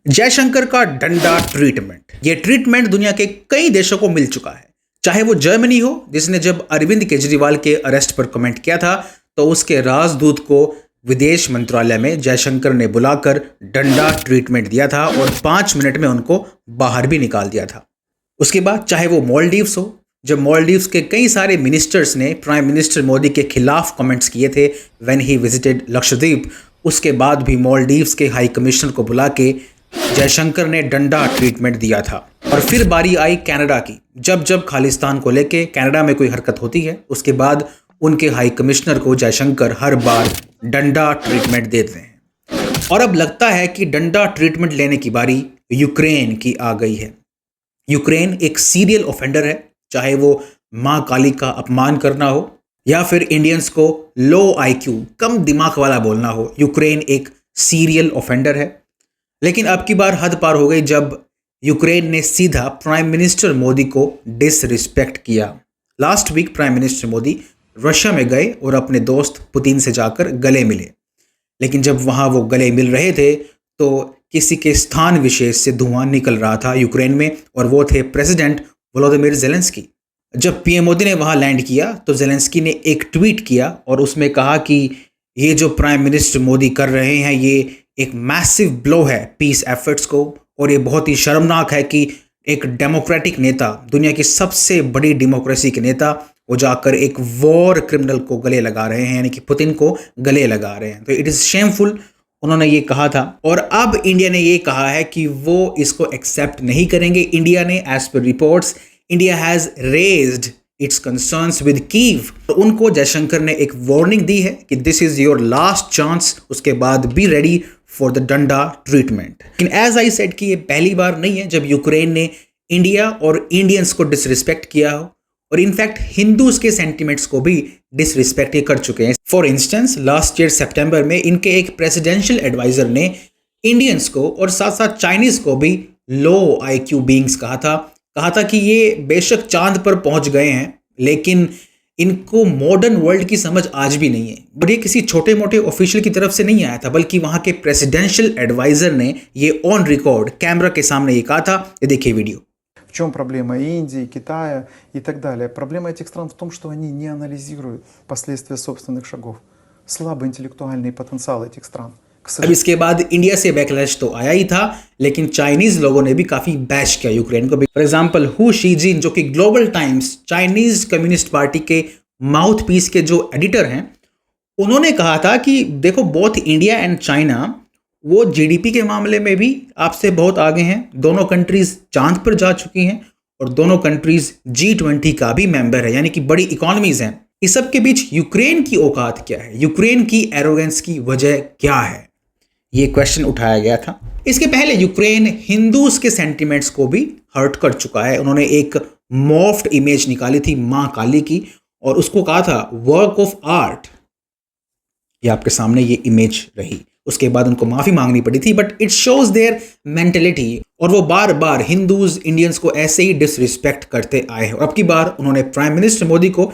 जयशंकर का डंडा ट्रीटमेंट। ये ट्रीटमेंट दुनिया के कई देशों को मिल चुका है, चाहे वो जर्मनी हो जिसने जब अरविंद केजरीवाल के अरेस्ट पर कमेंट किया था तो उसके राजदूत को विदेश मंत्रालय में जयशंकर ने बुलाकर डंडा ट्रीटमेंट दिया था और 5 मिनट में उनको बाहर भी निकाल दिया था। उसके बाद चाहे वो मालदीव्स हो, जब मालदीव्स के कई सारे मिनिस्टर्स ने प्राइम मिनिस्टर मोदी के खिलाफ कमेंट्स किए थे व्हेन ही विजिटेड लक्षद्वीप, उसके बाद भी मालदीव्स के हाई कमिश्नर को बुला के जयशंकर ने डंडा ट्रीटमेंट दिया था। और फिर बारी आई कनाडा की। जब जब खालिस्तान को लेके कनाडा में कोई हरकत होती है उसके बाद उनके हाई कमिश्नर को जयशंकर हर बार डंडा ट्रीटमेंट देते हैं। और अब लगता है कि डंडा ट्रीटमेंट लेने की बारी यूक्रेन की आ गई है। यूक्रेन एक सीरियल ऑफेंडर है, चाहे वो माँ काली का अपमान करना हो या फिर इंडियंस को लो आईक्यू कम दिमाग वाला बोलना हो, यूक्रेन एक सीरियल ऑफेंडर है। लेकिन अब की बार हद पार हो गई जब यूक्रेन ने सीधा प्राइम मिनिस्टर मोदी को डिसरिस्पेक्ट किया। Last week prime minister Modi Russia में गए और अपने दोस्त पुतिन से जाकर गले मिले, लेकिन जब वहाँ वो गले मिल रहे थे तो किसी के स्थान विशेष से धुआं निकल रहा था यूक्रेन में, और वो थे प्रेसिडेंट वोलोदिमीर ज़ेलेंस्की। जब पीएम मोदी ने वहाँ लैंड किया तो ज़ेलेंस्की ने एक ट्वीट किया और उसमें कहा कि ये जो प्राइम मिनिस्टर मोदी कर रहे हैं ये एक मैसिव ब्लो है पीस एफर्ट्स को, और ये बहुत ही शर्मनाक है कि एक डेमोक्रेटिक नेता, दुनिया की सबसे बड़ी डेमोक्रेसी के नेता, वो जाकर एक वॉर क्रिमिनल को गले लगा रहे हैं, यानी कि पुतिन को गले लगा रहे हैं। तो इट इज़ शेमफुल, उन्होंने ये कहा था। और अब इंडिया ने ये कहा है कि वो इसको एक्सेप्ट नहीं करेंगे। इंडिया ने एज पर reports India has raised its concerns with Kyiv. तो उनको जयशंकर ने एक वार्निंग दी है कि this is your last chance, उसके बाद be ready for the danda treatment. लेकिन एज आई सेड कि ये पहली बार नहीं है जब यूक्रेन ने इंडिया और इंडियंस को डिसरिस्पेक्ट किया हो, और इनफैक्ट हिंदूज के सेंटिमेंट्स को भी डिसरिस्पेक्ट कर चुके हैं। फॉर इंस्टेंस लास्ट ईयर सितंबर में इनके एक प्रेसिडेंशियल एडवाइजर ने इंडियंस को और साथ साथ चाइनीज को भी लो आईक्यू बीइंग्स कहा था कि ये बेशक चांद पर पहुंच गए हैं लेकिन इनको मॉडर्न वर्ल्ड की समझ आज भी नहीं है। और ये किसी छोटे मोटे ऑफिशियल की तरफ से नहीं आया था, बल्कि वहां के प्रेसिडेंशियल एडवाइजर ने ये ऑन रिकॉर्ड कैमरा के सामने ये कहा था। ये देखिए वीडियो। В чем проблема Индии, Китая и так далее? Проблема этих стран в том, что они не анализируют последствия собственных шагов. Слабый интеллектуальный потенциал этих стран. अब इसके बाद इंडिया से बैकलैश तो आया ही था, लेकिन चाइनीज लोगों ने भी काफी बैश किया यूक्रेन को। फॉर एग्जांपल हु शीजिन, जो कि global times Chinese communist party के माउथ पीस के जो एडिटर हैं, उन्होंने कहा था कि देखो बोथ इंडिया एंड चाइना वो जीडीपी के मामले में भी आपसे बहुत आगे हैं। दोनों कंट्रीज चांद पर जा चुकी हैं और दोनों कंट्रीज G20 का भी मेंबर है, यानी कि बड़ी इकोनॉमीज हैं। इस सब के बीच यूक्रेन की औकात क्या है, यूक्रेन की एरोगेंस की वजह क्या है, ये क्वेश्चन उठाया गया था। इसके पहले यूक्रेन हिंदूज के सेंटिमेंट्स को भी हर्ट कर चुका है। उन्होंने एक मॉफ्ड इमेज निकाली थी मां काली की और उसको कहा था वर्क ऑफ आर्ट। ये आपके सामने ये इमेज रही, उसके बाद उनको माफी मांगनी पड़ी थी, but it shows their mentality. और वो बार बार हिंदूज इंडियंस को ऐसे ही डिसरिस्पेक्ट करते आए हैं और अब की बार उन्होंने प्राइम मिनिस्टर मोदी को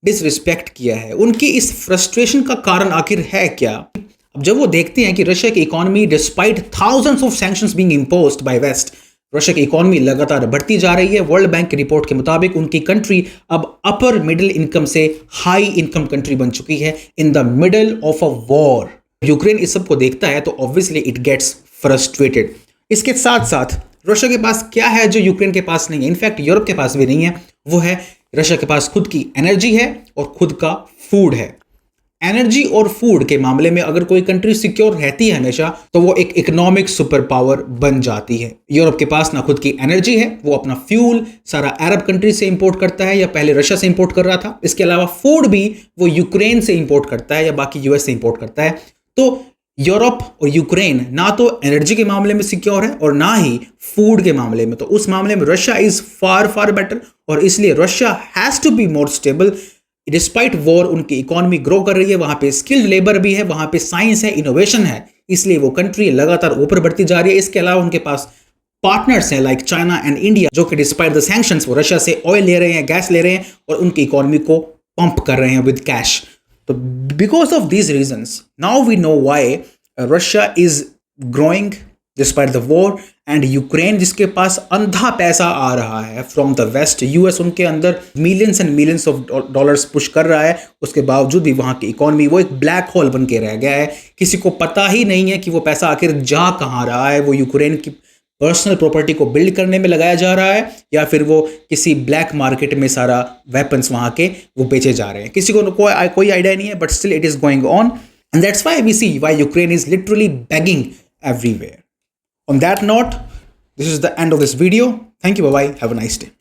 डिसरिस्पेक्ट किया है। उनकी इस फ्रस्ट्रेशन का कारण आखिर है क्या? अब जब वो देखते हैं कि रशिया की economy despite thousands of sanctions being imposed by west, Russia की इकोनॉमी लगातार बढ़ती जा रही है। वर्ल्ड बैंक की रिपोर्ट के मुताबिक उनकी कंट्री अब अपर मिडिल इनकम से हाई इनकम कंट्री बन चुकी है in the middle of a war. Ukraine इस सब को देखता है तो ऑब्वियसली इट गेट्स फ्रस्ट्रेटेड। इसके साथ साथ रशिया के पास क्या है जो यूक्रेन के पास नहीं है, इनफैक्ट यूरोप के पास भी नहीं है, वो है रशिया के पास खुद की एनर्जी है और खुद का फूड है। एनर्जी और फूड के मामले में अगर कोई कंट्री सिक्योर रहती है हमेशा तो वो एक इकोनॉमिक सुपर पावर बन जाती है। यूरोप के पास ना खुद की एनर्जी है, वो अपना फ्यूल सारा अरब कंट्री से इंपोर्ट करता है या पहले रशिया से इंपोर्ट कर रहा था। इसके अलावा फूड भी वो यूक्रेन से इंपोर्ट करता है या बाकी यूएस से इंपोर्ट करता है। तो यूरोप और यूक्रेन ना तो एनर्जी के मामले में सिक्योर है और ना ही फूड के मामले में। तो उस मामले में Russia is far far better और इसलिए Russia has to be more stable. Despite war उनकी इकोनॉमी ग्रो कर रही है, वहां पे स्किल्ड लेबर भी है, वहां पे साइंस है, इनोवेशन है, इसलिए वो कंट्री लगातार ऊपर बढ़ती जा रही है। इसके अलावा उनके पास पार्टनर्स हैं लाइक चाइना एंड इंडिया, जो कि डिस्पाइट द सैंक्शंस वो रशिया से ऑयल ले रहे हैं, गैस ले रहे हैं और उनकी इकोनॉमी को पंप कर रहे हैं विद कैश। तो because of these reasons now we know why Russia is growing despite the war, and Ukraine जिसके पास अंधा पैसा आ रहा है फ्रॉम द वेस्ट, यूएस उनके अंदर millions and millions of dollars push कर रहा है, उसके बावजूद भी वहाँ की इकोनॉमी वो एक ब्लैक होल बन के रह गया है। किसी को पता ही नहीं है कि वो पैसा आखिर जा कहाँ रहा है, वो यूक्रेन की पर्सनल प्रॉपर्टी को बिल्ड करने में लगाया जा रहा है या फिर वो किसी ब्लैक मार्केट में सारा वेपन्स वहाँ के वो बेचे जा रहे हैं। किसी को कोई आइडिया नहीं है, but still it is going on, and that's why we see why Ukraine is literally begging everywhere. On that note, this is the end of this video. Thank you. Bye bye. Have a nice day.